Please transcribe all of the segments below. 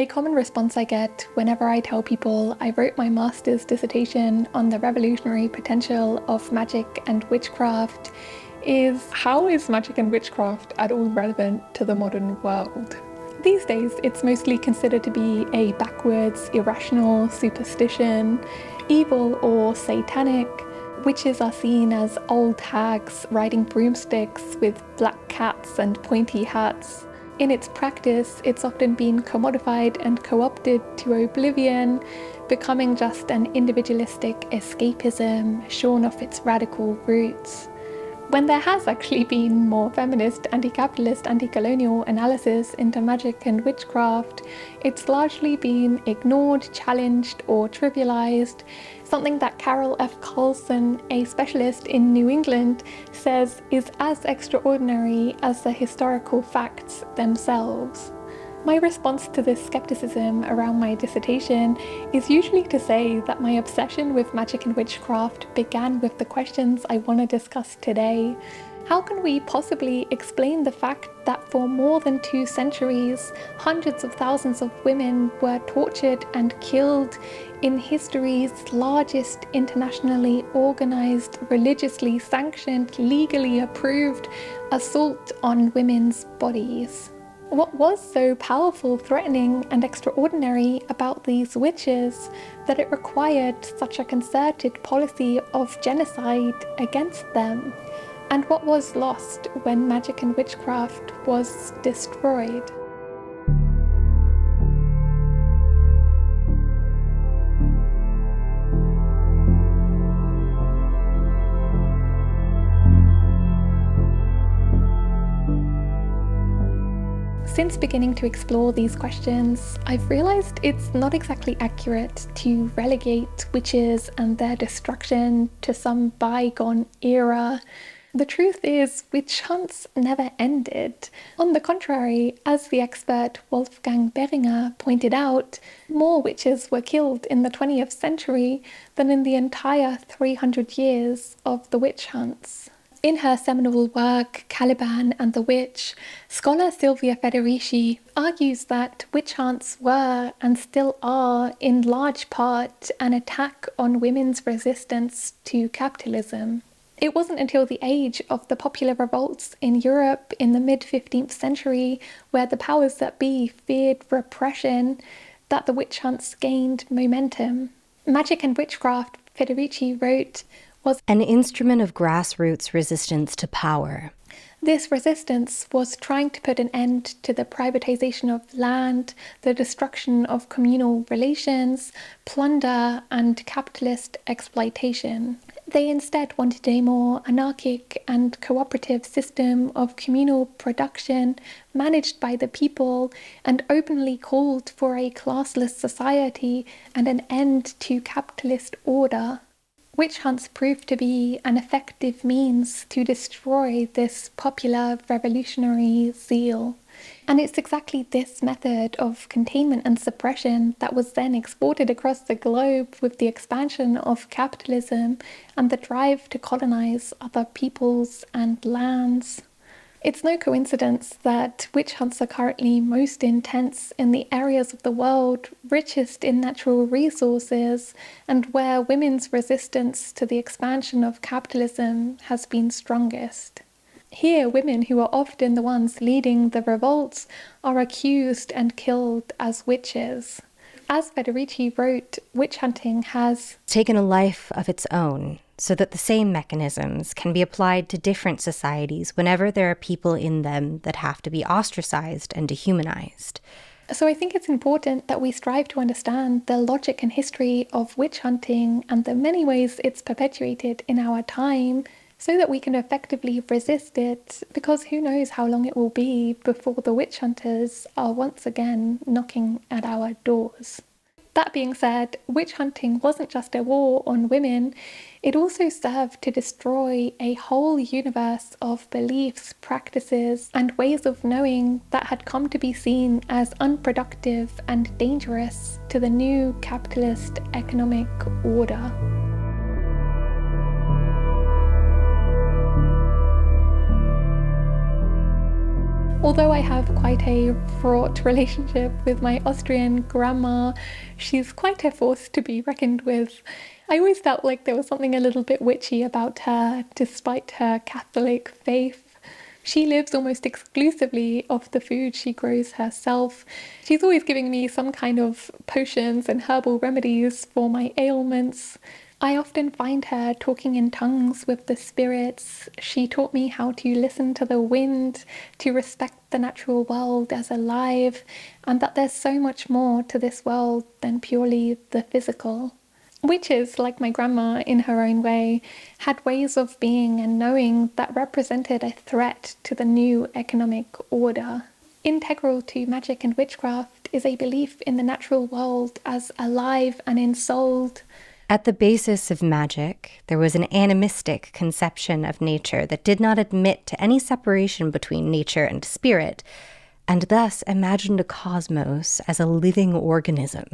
A common response I get whenever I tell people I wrote my master's dissertation on the revolutionary potential of magic and witchcraft is, how is magic and witchcraft at all relevant to the modern world? These days, it's mostly considered to be a backwards, irrational superstition, evil or satanic. Witches are seen as old hags riding broomsticks with black cats and pointy hats. In its practice, it's often been commodified and co-opted to oblivion, becoming just an individualistic escapism shorn of its radical roots. When there has actually been more feminist, anti-capitalist, anti-colonial analysis into magic and witchcraft, it's largely been ignored, challenged, or trivialized, something that Carol F. Carlson, a specialist in New England, says is as extraordinary as the historical facts themselves. My response to this skepticism around my dissertation is usually to say that my obsession with magic and witchcraft began with the questions I want to discuss today. How can we possibly explain the fact that for more than 2 centuries, hundreds of thousands of women were tortured and killed in history's largest internationally organized, religiously sanctioned, legally approved assault on women's bodies? What was so powerful, threatening, and extraordinary about these witches that it required such a concerted policy of genocide against them? And what was lost when magic and witchcraft was destroyed? Since beginning to explore these questions, I've realized it's not exactly accurate to relegate witches and their destruction to some bygone era. The truth is, witch hunts never ended. On the contrary, as the expert Wolfgang Behringer pointed out, more witches were killed in the 20th century than in the entire 300 years of the witch hunts. In her seminal work, Caliban and the Witch, scholar Sylvia Federici argues that witch hunts were, and still are, in large part an attack on women's resistance to capitalism. It wasn't until the age of the popular revolts in Europe in the mid-15th century, where the powers that be feared repression, that the witch hunts gained momentum. Magic and witchcraft, Federici wrote, was an instrument of grassroots resistance to power. This resistance was trying to put an end to the privatization of land, the destruction of communal relations, plunder, and capitalist exploitation. They instead wanted a more anarchic and cooperative system of communal production managed by the people, and openly called for a classless society and an end to capitalist order. Witch hunts proved to be an effective means to destroy this popular revolutionary zeal. And it's exactly this method of containment and suppression that was then exported across the globe with the expansion of capitalism and the drive to colonize other peoples and lands. It's no coincidence that witch hunts are currently most intense in the areas of the world richest in natural resources and where women's resistance to the expansion of capitalism has been strongest. Here, women who are often the ones leading the revolts are accused and killed as witches. As Federici wrote, witch hunting has taken a life of its own, so that the same mechanisms can be applied to different societies whenever there are people in them that have to be ostracized and dehumanized. So I think it's important that we strive to understand the logic and history of witch hunting and the many ways it's perpetuated in our time, so that we can effectively resist it, because who knows how long it will be before the witch hunters are once again knocking at our doors. That being said, witch hunting wasn't just a war on women, it also served to destroy a whole universe of beliefs, practices, and ways of knowing that had come to be seen as unproductive and dangerous to the new capitalist economic order. Although I have quite a fraught relationship with my Austrian grandma, she's quite a force to be reckoned with. I always felt like there was something a little bit witchy about her, despite her Catholic faith. She lives almost exclusively off the food she grows herself. She's always giving me some kind of potions and herbal remedies for my ailments. I often find her talking in tongues with the spirits. She taught me how to listen to the wind, to respect the natural world as alive, and that there's so much more to this world than purely the physical. Witches, like my grandma in her own way, had ways of being and knowing that represented a threat to the new economic order. Integral to magic and witchcraft is a belief in the natural world as alive and ensouled. At the basis of magic, there was an animistic conception of nature that did not admit to any separation between nature and spirit, and thus imagined a cosmos as a living organism,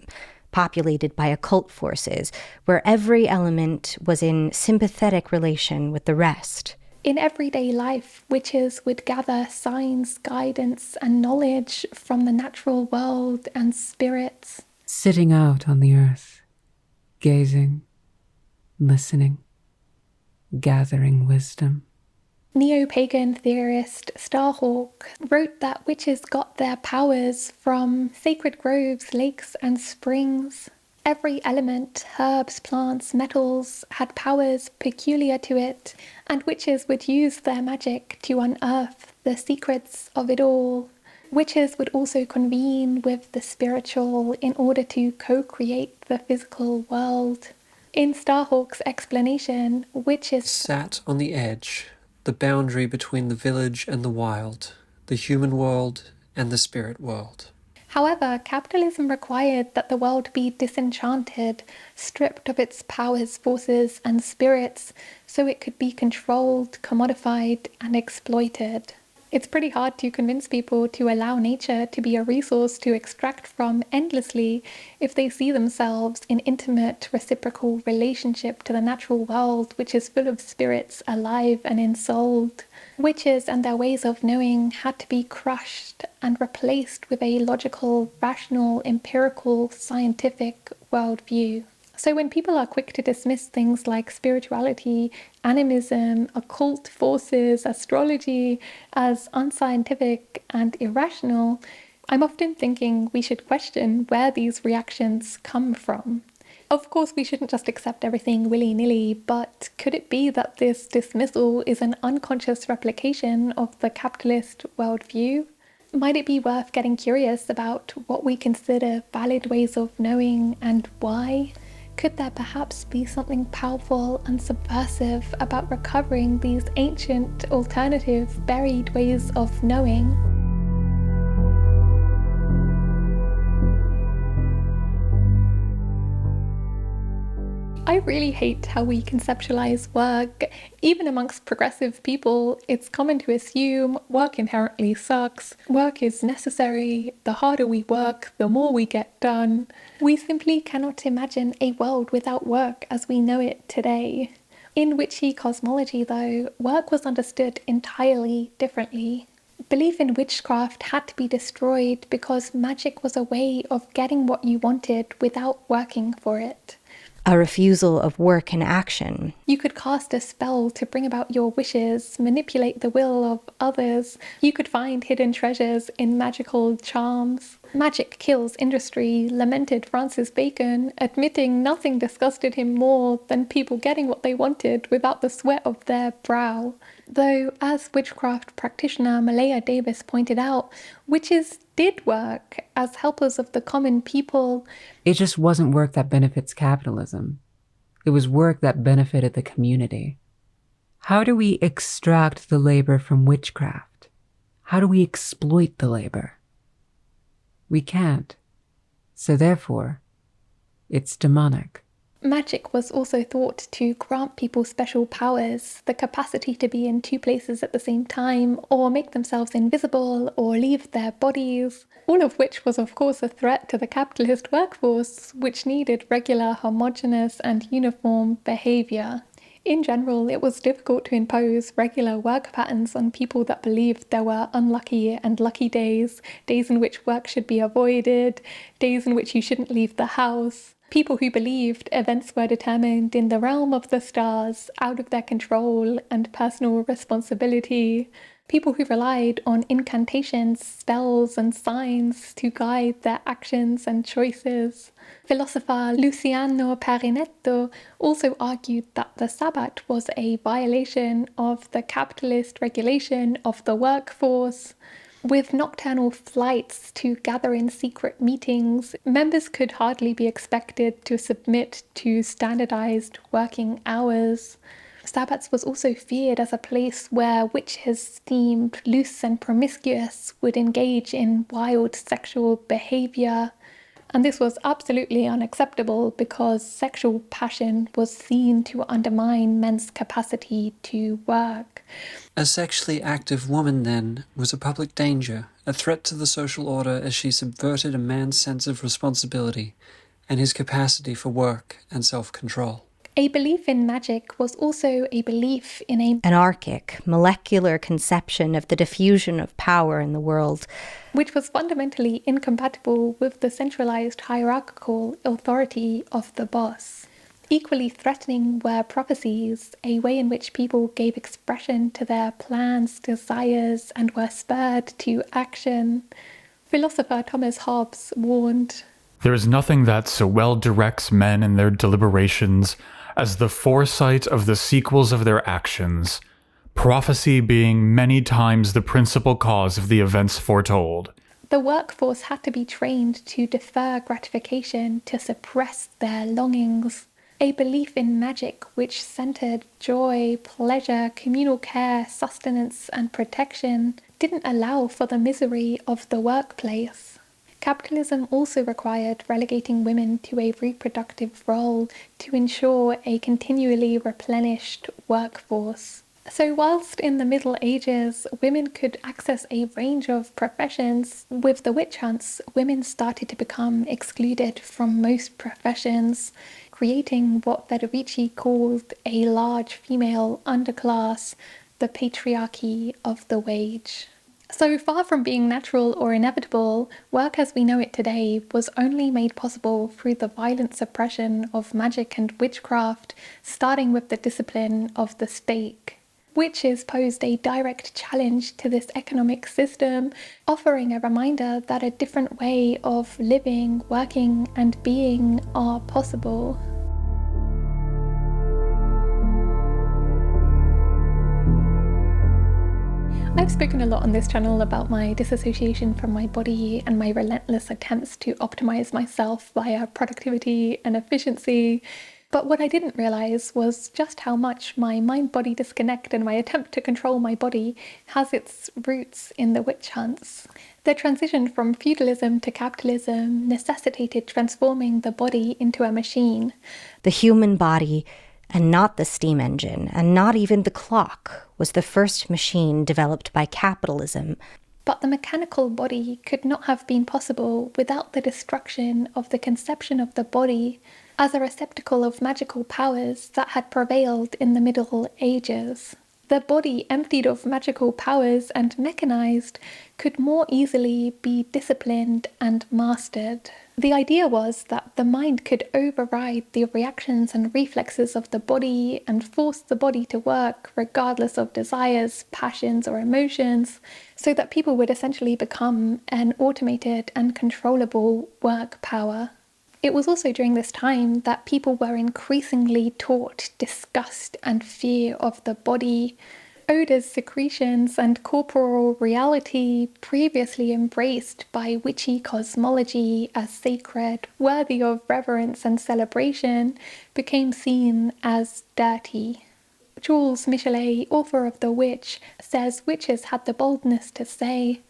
populated by occult forces, where every element was in sympathetic relation with the rest. In everyday life, witches would gather signs, guidance, and knowledge from the natural world and spirits. Sitting out on the earth, gazing, listening, gathering wisdom. Neo-pagan theorist Starhawk wrote that witches got their powers from sacred groves, lakes, and springs. Every element, herbs, plants, metals, had powers peculiar to it, and witches would use their magic to unearth the secrets of it all. Witches would also convene with the spiritual in order to co-create the physical world. In Starhawk's explanation, witches sat on the edge, the boundary between the village and the wild, the human world and the spirit world. However, capitalism required that the world be disenchanted, stripped of its powers, forces, and spirits, so it could be controlled, commodified, and exploited. It's pretty hard to convince people to allow nature to be a resource to extract from endlessly if they see themselves in intimate, reciprocal relationship to the natural world, which is full of spirits alive and ensouled. Witches and their ways of knowing had to be crushed and replaced with a logical, rational, empirical, scientific worldview. So when people are quick to dismiss things like spirituality, animism, occult forces, astrology as unscientific and irrational, I'm often thinking we should question where these reactions come from. Of course, we shouldn't just accept everything willy-nilly, but could it be that this dismissal is an unconscious replication of the capitalist worldview? Might it be worth getting curious about what we consider valid ways of knowing and why? Could there perhaps be something powerful and subversive about recovering these ancient, alternative, buried ways of knowing? I really hate how we conceptualize work. Even amongst progressive people, it's common to assume work inherently sucks. Work is necessary. The harder we work, the more we get done. We simply cannot imagine a world without work as we know it today. In witchy cosmology, though, work was understood entirely differently. Belief in witchcraft had to be destroyed because magic was a way of getting what you wanted without working for it. A refusal of work and action. You could cast a spell to bring about your wishes, manipulate the will of others. You could find hidden treasures in magical charms. Magic kills industry, lamented Francis Bacon, admitting nothing disgusted him more than people getting what they wanted without the sweat of their brow. Though, as witchcraft practitioner Malaya Davis pointed out, witches did work as helpers of the common people. It just wasn't work that benefits capitalism. It was work that benefited the community. How do we extract the labor from witchcraft? How do we exploit the labor? We can't. So therefore, it's demonic. Magic was also thought to grant people special powers, the capacity to be in two places at the same time, or make themselves invisible, or leave their bodies, all of which was of course a threat to the capitalist workforce, which needed regular, homogeneous and uniform behaviour. In general, it was difficult to impose regular work patterns on people that believed there were unlucky and lucky days, days in which work should be avoided, days in which you shouldn't leave the house. People who believed events were determined in the realm of the stars, out of their control and personal responsibility. People who relied on incantations, spells, and signs to guide their actions and choices. Philosopher Luciano Parinetto also argued that the Sabbat was a violation of the capitalist regulation of the workforce. With nocturnal flights to gather in secret meetings, members could hardly be expected to submit to standardized working hours. Sabbats was also feared as a place where witches deemed loose and promiscuous would engage in wild sexual behavior. And this was absolutely unacceptable because sexual passion was seen to undermine men's capacity to work. A sexually active woman, then, was a public danger, a threat to the social order as she subverted a man's sense of responsibility and his capacity for work and self-control. A belief in magic was also a belief in an anarchic, molecular conception of the diffusion of power in the world, which was fundamentally incompatible with the centralized hierarchical authority of the boss. Equally threatening were prophecies, a way in which people gave expression to their plans, desires, and were spurred to action. Philosopher Thomas Hobbes warned, "There is nothing that so well directs men in their deliberations as the foresight of the sequels of their actions, prophecy being many times the principal cause of the events foretold." The workforce had to be trained to defer gratification, to suppress their longings. A belief in magic which centered joy, pleasure, communal care, sustenance, and protection didn't allow for the misery of the workplace. Capitalism also required relegating women to a reproductive role to ensure a continually replenished workforce. So whilst in the Middle Ages, women could access a range of professions, with the witch hunts, women started to become excluded from most professions, creating what Federici called a large female underclass, the patriarchy of the wage. So far from being natural or inevitable, work as we know it today was only made possible through the violent suppression of magic and witchcraft, starting with the discipline of the stake. Witches posed a direct challenge to this economic system, offering a reminder that a different way of living, working, and being are possible. I've spoken a lot on this channel about my disassociation from my body and my relentless attempts to optimize myself via productivity and efficiency. But what I didn't realize was just how much my mind-body disconnect and my attempt to control my body has its roots in the witch hunts. The transition from feudalism to capitalism necessitated transforming the body into a machine. The human body, and not the steam engine, and not even the clock, was the first machine developed by capitalism. But the mechanical body could not have been possible without the destruction of the conception of the body as a receptacle of magical powers that had prevailed in the Middle Ages. The body, emptied of magical powers and mechanized, could more easily be disciplined and mastered. The idea was that the mind could override the reactions and reflexes of the body and force the body to work regardless of desires, passions, or emotions, so that people would essentially become an automated and controllable work power. It was also during this time that people were increasingly taught disgust and fear of the body. Odors, secretions, and corporal reality, previously embraced by witchy cosmology as sacred, worthy of reverence and celebration, became seen as dirty. Jules Michelet, author of The Witch, says witches had the boldness to say,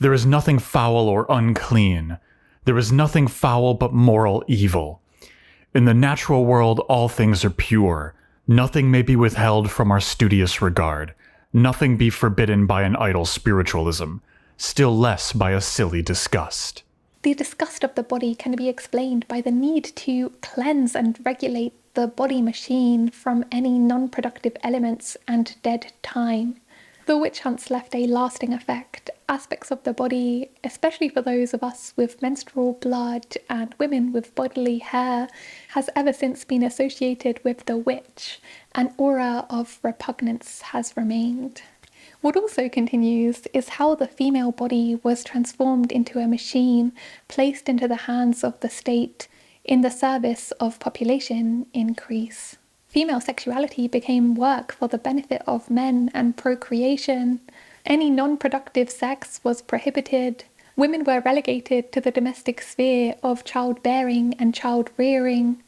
"There is nothing foul or unclean. There is nothing foul but moral evil. In the natural world all things are pure. Nothing may be withheld from our studious regard. Nothing be forbidden by an idle spiritualism, still less by a silly disgust." The disgust of the body can be explained by the need to cleanse and regulate the body machine from any non-productive elements and dead time. The witch hunts left a lasting effect. Aspects of the body, especially for those of us with menstrual blood and women with bodily hair, has ever since been associated with the witch. An aura of repugnance has remained. What also continues is how the female body was transformed into a machine placed into the hands of the state in the service of population increase. Female sexuality became work for the benefit of men and procreation. Any non-productive sex was prohibited. Women were relegated to the domestic sphere of childbearing and child-rearing.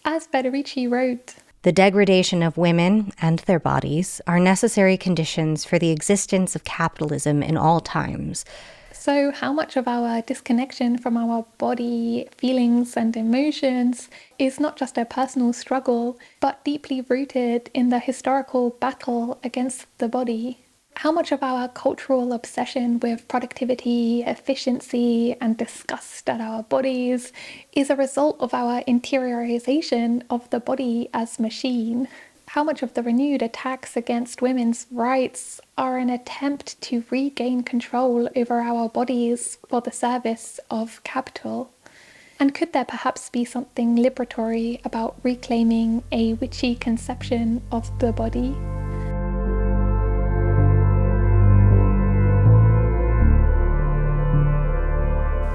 As Federici wrote, "The degradation of women and their bodies are necessary conditions for the existence of capitalism in all times." So how much of our disconnection from our body, feelings and emotions is not just a personal struggle, but deeply rooted in the historical battle against the body? How much of our cultural obsession with productivity, efficiency and disgust at our bodies is a result of our interiorization of the body as machine? How much of the renewed attacks against women's rights are an attempt to regain control over our bodies for the service of capital? And could there perhaps be something liberatory about reclaiming a witchy conception of the body?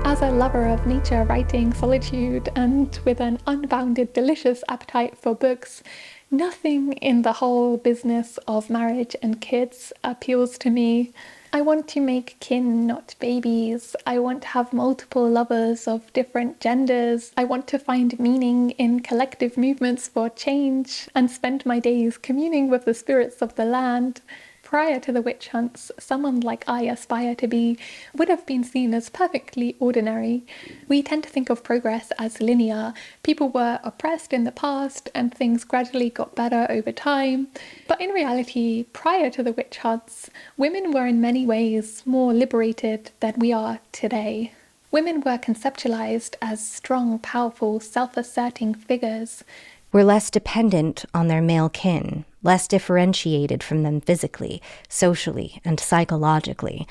As a lover of nature, writing, solitude, and with an unbounded, delicious appetite for books, nothing in the whole business of marriage and kids appeals to me. I want to make kin, not babies. I want to have multiple lovers of different genders. I want to find meaning in collective movements for change and spend my days communing with the spirits of the land. Prior to the witch hunts, someone like I aspire to be would have been seen as perfectly ordinary. We tend to think of progress as linear. People were oppressed in the past and things gradually got better over time. But in reality, prior to the witch hunts, women were in many ways more liberated than we are today. Women were conceptualized as strong, powerful, self-asserting figures. We're less dependent on their male kin, less differentiated from them physically, socially, and psychologically,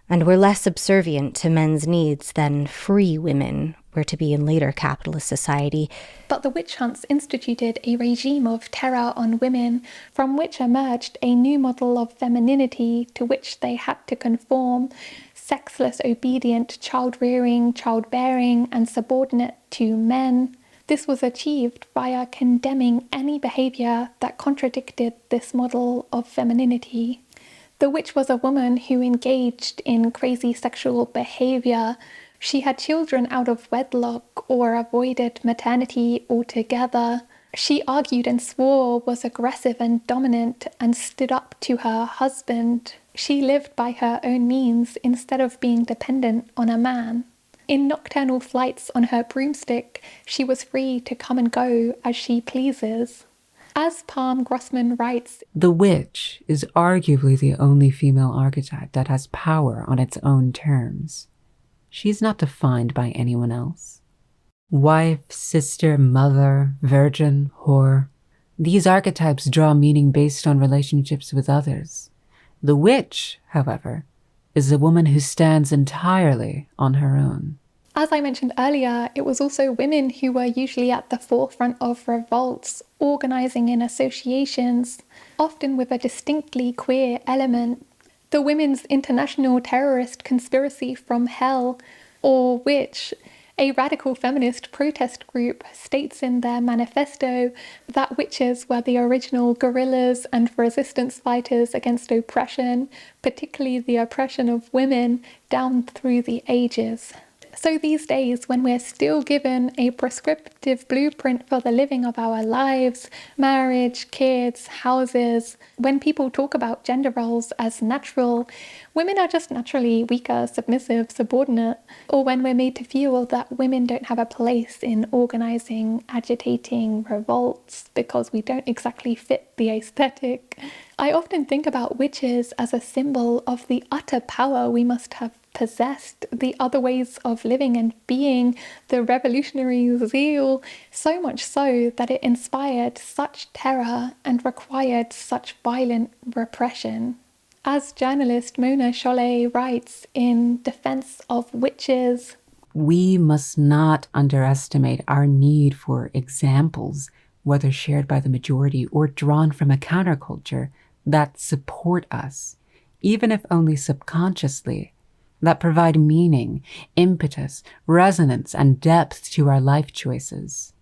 and we're less subservient to men's needs than free women were to be in later capitalist society. But the witch hunts instituted a regime of terror on women, from which emerged a new model of femininity to which they had to conform, sexless, obedient, child-rearing, childbearing, and subordinate to men. This was achieved via condemning any behavior that contradicted this model of femininity. The witch was a woman who engaged in crazy sexual behavior. She had children out of wedlock or avoided maternity altogether. She argued and swore, was aggressive and dominant, and stood up to her husband. She lived by her own means instead of being dependent on a man. In nocturnal flights on her broomstick, she was free to come and go as she pleases. As Palm Grossman writes, "The witch is arguably the only female archetype that has power on its own terms. She's not defined by anyone else. Wife, sister, mother, virgin, whore. These archetypes draw meaning based on relationships with others. The witch, however, is a woman who stands entirely on her own." As I mentioned earlier, it was also women who were usually at the forefront of revolts, organising in associations, often with a distinctly queer element. The Women's International Terrorist Conspiracy from Hell, or WITCH, a radical feminist protest group, states in their manifesto that witches were the original guerrillas and resistance fighters against oppression, particularly the oppression of women, down through the ages. So these days, when we're still given a prescriptive blueprint for the living of our lives, marriage, kids, houses, when people talk about gender roles as natural, women are just naturally weaker, submissive, subordinate, or when we're made to feel that women don't have a place in organising, agitating revolts because we don't exactly fit the aesthetic. I often think about witches as a symbol of the utter power we must have possessed the other ways of living and being, the revolutionary zeal, so much so that it inspired such terror and required such violent repression. As journalist Mona Chollet writes in Defense of Witches, we must not underestimate our need for examples, whether shared by the majority or drawn from a counterculture, that support us, even if only subconsciously, that provide meaning, impetus, resonance, and depth to our life choices.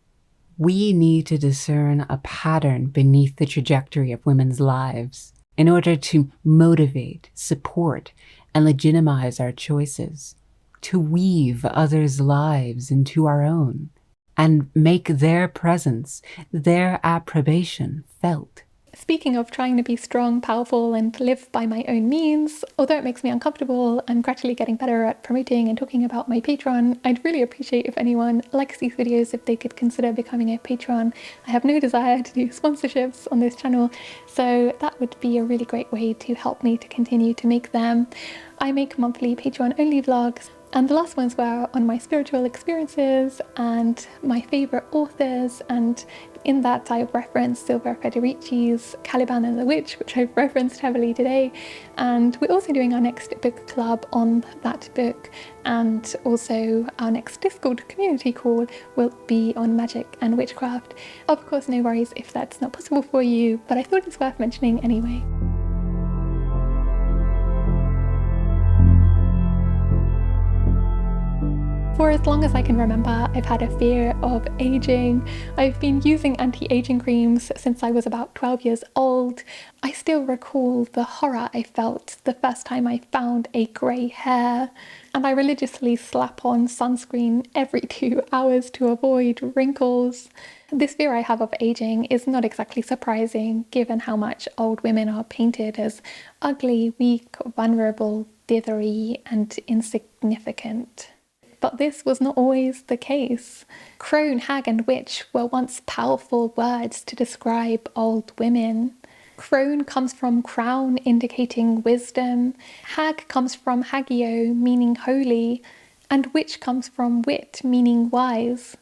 We need to discern a pattern beneath the trajectory of women's lives in order to motivate, support, and legitimize our choices, to weave others' lives into our own, and make their presence, their approbation felt. Speaking of trying to be strong, powerful, and live by my own means, although it makes me uncomfortable, I'm gradually getting better at promoting and talking about my Patreon. I'd really appreciate if anyone likes these videos if they could consider becoming a patron. I have no desire to do sponsorships on this channel, so that would be a really great way to help me to continue to make them. I make monthly Patreon-only vlogs, and the last ones were on my spiritual experiences and my favourite authors, and in that I've referenced Sylvia Federici's Caliban and the Witch, which I've referenced heavily today, and we're also doing our next book club on that book, and also our next Discord community call will be on magic and witchcraft. Of course, no worries if that's not possible for you, but I thought it's worth mentioning anyway. For as long as I can remember, I've had a fear of aging. I've been using anti-aging creams since I was about 12 years old. I still recall the horror I felt the first time I found a grey hair, and I religiously slap on sunscreen every 2 hours to avoid wrinkles. This fear I have of aging is not exactly surprising, given how much old women are painted as ugly, weak, vulnerable, dithery, and insignificant. But this was not always the case. Crone, hag, and witch were once powerful words to describe old women. Crone comes from crown, indicating wisdom. Hag comes from hagio, meaning holy. And witch comes from wit, meaning wise.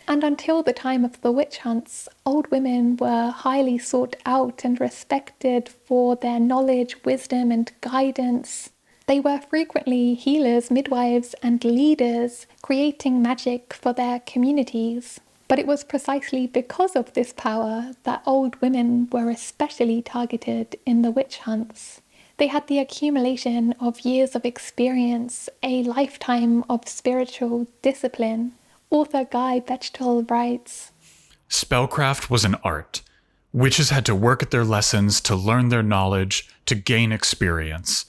And until the time of the witch hunts, old women were highly sought out and respected for their knowledge, wisdom, and guidance. They were frequently healers, midwives, and leaders, creating magic for their communities. But it was precisely because of this power that old women were especially targeted in the witch hunts. They had the accumulation of years of experience, a lifetime of spiritual discipline. Author Guy Bechtel writes, Spellcraft was an art. Witches had to work at their lessons to learn their knowledge, to gain experience.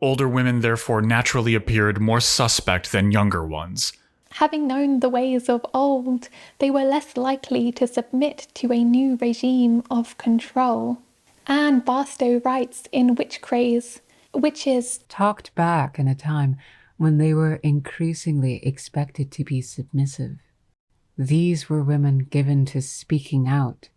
Older women therefore naturally appeared more suspect than younger ones. Having known the ways of old, they were less likely to submit to a new regime of control. Anne Barstow writes in Witch Craze, witches talked back in a time when they were increasingly expected to be submissive. These were women given to speaking out,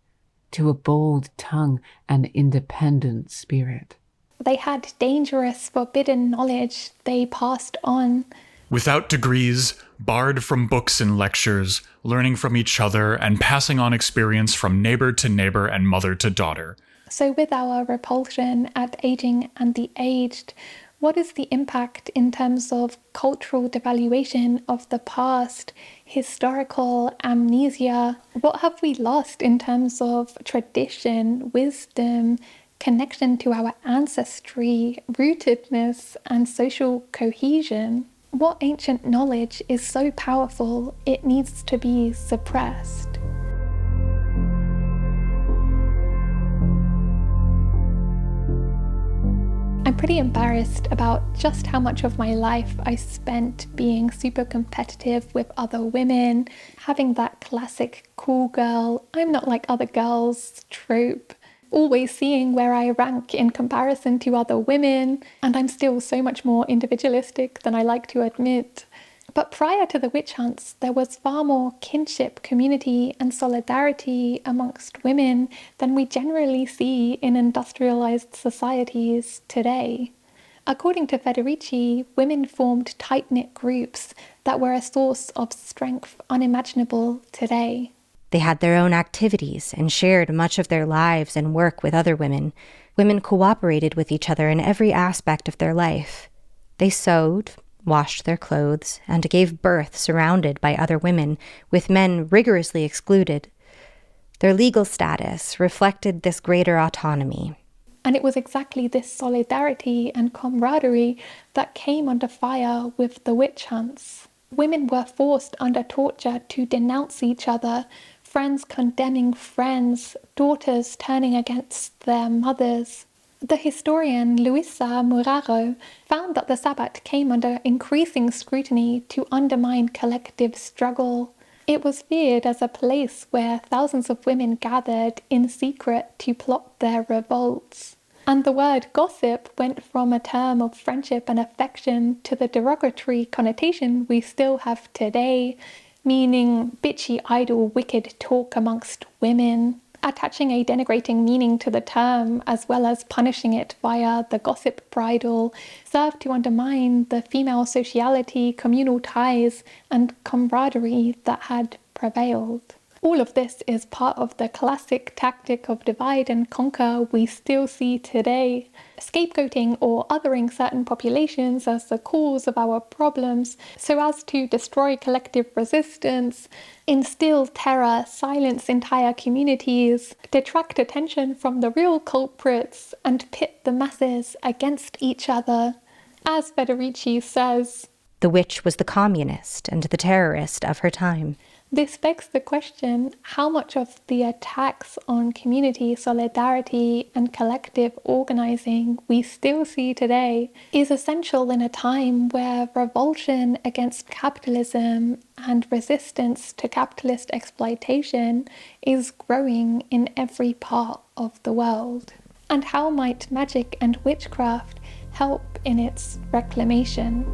to a bold tongue and independent spirit. They had dangerous, forbidden knowledge they passed on. Without degrees, barred from books and lectures, learning from each other and passing on experience from neighbor to neighbor and mother to daughter. So with our repulsion at aging and the aged, what is the impact in terms of cultural devaluation of the past, historical amnesia? What have we lost in terms of tradition, wisdom, connection to our ancestry, rootedness, and social cohesion? What ancient knowledge is so powerful it needs to be suppressed? I'm pretty embarrassed about just how much of my life I spent being super competitive with other women, having that classic cool girl, I'm not like other girls trope, always seeing where I rank in comparison to other women, and I'm still so much more individualistic than I like to admit. But prior to the witch hunts, there was far more kinship, community, and solidarity amongst women than we generally see in industrialized societies today. According to Federici, women formed tight-knit groups that were a source of strength unimaginable today. They had their own activities and shared much of their lives and work with other women. Women cooperated with each other in every aspect of their life. They sewed, washed their clothes, and gave birth surrounded by other women, with men rigorously excluded. Their legal status reflected this greater autonomy. And it was exactly this solidarity and camaraderie that came under fire with the witch hunts. Women were forced under torture to denounce each other, friends condemning friends, daughters turning against their mothers. The historian Luisa Muraro found that the Sabbat came under increasing scrutiny to undermine collective struggle. It was feared as a place where thousands of women gathered in secret to plot their revolts. And the word gossip went from a term of friendship and affection to the derogatory connotation we still have today, meaning bitchy, idle, wicked talk amongst women. Attaching a denigrating meaning to the term, as well as punishing it via the gossip bridle, served to undermine the female sociality, communal ties, and camaraderie that had prevailed. All of this is part of the classic tactic of divide and conquer we still see today. Scapegoating or othering certain populations as the cause of our problems so as to destroy collective resistance, instill terror, silence entire communities, detract attention from the real culprits, and pit the masses against each other. As Federici says, the witch was the communist and the terrorist of her time. This begs the question, how much of the attacks on community solidarity and collective organizing we still see today is essential in a time where revulsion against capitalism and resistance to capitalist exploitation is growing in every part of the world? And how might magic and witchcraft help in its reclamation?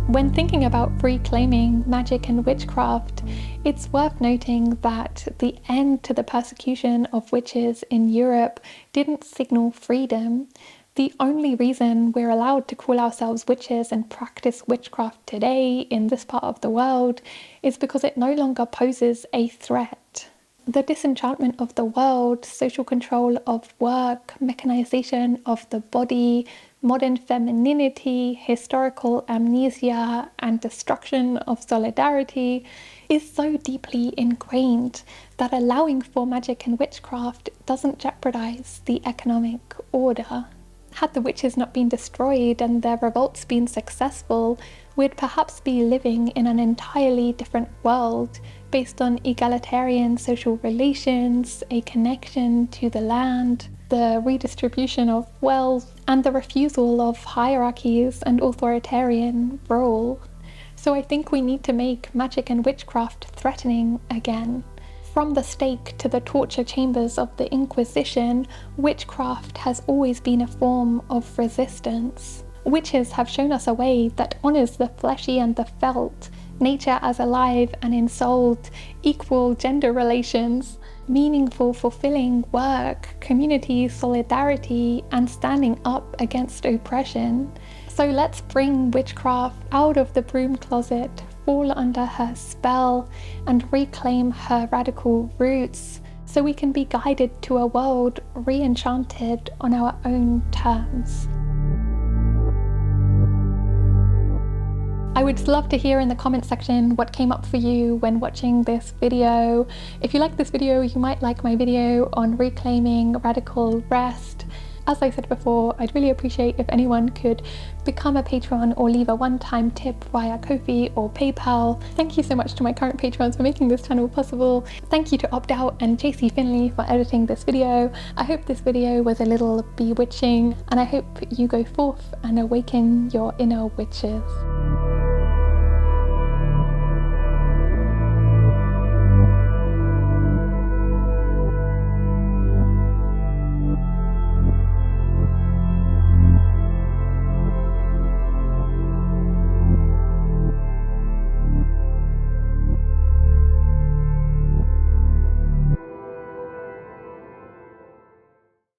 When thinking about reclaiming magic and witchcraft, it's worth noting that the end to the persecution of witches in Europe didn't signal freedom. The only reason we're allowed to call ourselves witches and practice witchcraft today in this part of the world is because it no longer poses a threat. The disenchantment of the world, social control of work, mechanization of the body, modern femininity, historical amnesia, and destruction of solidarity is so deeply ingrained that allowing for magic and witchcraft doesn't jeopardize the economic order. Had the witches not been destroyed and their revolts been successful, we'd perhaps be living in an entirely different world based on egalitarian social relations, a connection to the land, the redistribution of wealth, and the refusal of hierarchies and authoritarian rule. So I think we need to make magic and witchcraft threatening again. From the stake to the torture chambers of the Inquisition, witchcraft has always been a form of resistance. Witches have shown us a way that honors the fleshy and the felt, nature as alive and ensouled, equal gender relations, meaningful, fulfilling work, community solidarity, and standing up against oppression. So let's bring witchcraft out of the broom closet, fall under her spell, and reclaim her radical roots, so we can be guided to a world re-enchanted on our own terms. I would love to hear in the comment section what came up for you when watching this video. If you like this video, you might like my video on reclaiming radical rest. As I said before, I'd really appreciate if anyone could become a patron or leave a one-time tip via Ko-fi or PayPal. Thank you so much to my current patrons for making this channel possible. Thank you to Opt Out and JC Finley for editing this video. I hope this video was a little bewitching, and I hope you go forth and awaken your inner witches.